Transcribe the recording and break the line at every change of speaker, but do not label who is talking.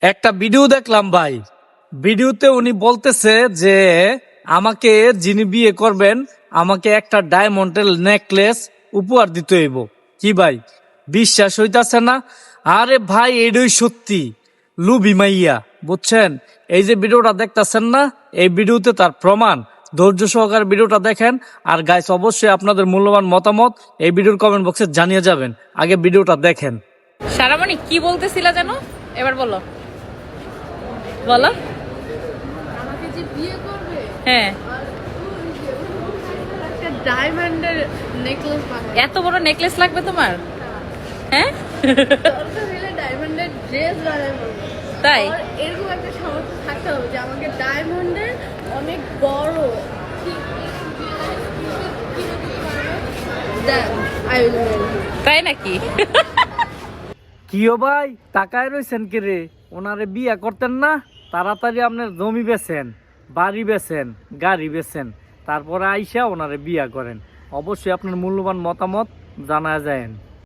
একটা ভিডিও দেখলাম ভাই, ভিডিওতে উনি বলতেছে যে আমাকে যিনি বিয়ে করবেন আমাকে একটা ডায়মন্ডের নেকলেস উপহার দিতে হইব। কি ভাই, বিশ্বাস হইতাছে না? আরে ভাই, এটাই সত্যি লুবি মাইয়া, বুঝছেন? এই যে ভিডিওটা দেখতেছেন না, এই ভিডিওতে তার প্রমাণ। ধৈর্য সহকারে ভিডিওটা দেখেন। আর গাইস, অবশ্যই আপনাদের মূল্যবান মতামত এই ভিডিওর কমেন্ট বক্সে জানিয়ে যাবেন। আগে ভিডিওটা দেখেন।
সারামণি কি বলতেছিলা যেন, এবার বলো বলো।
আমাকে যে বিয়ে করবে
হ্যাঁ,
একটা ডায়মন্ডের নেকলেস বানাবে।
এত বড় নেকলেস লাগবে তোমার? হ্যাঁ,
দরকার হলে ডায়মন্ডের ড্রেস বানাবো।
তাই?
আর এরকম একটা সামর্থ্য থাকতে হবে যে আমাকে ডায়মন্ডের অনেক বড়
তাই নাকি?
কিও ভাই, তাকায় রয়েছেন কে রে? ওনারে বিয়া করতেন না? তাড়াতাড়ি আপনার জমি বেচেন, বাড়ি বেচেন, গাড়ি বেচেন, তারপরে আইসা ওনারে বিয়া করেন। অবশ্যই আপনার মূল্যবান মতামত জানা যায়।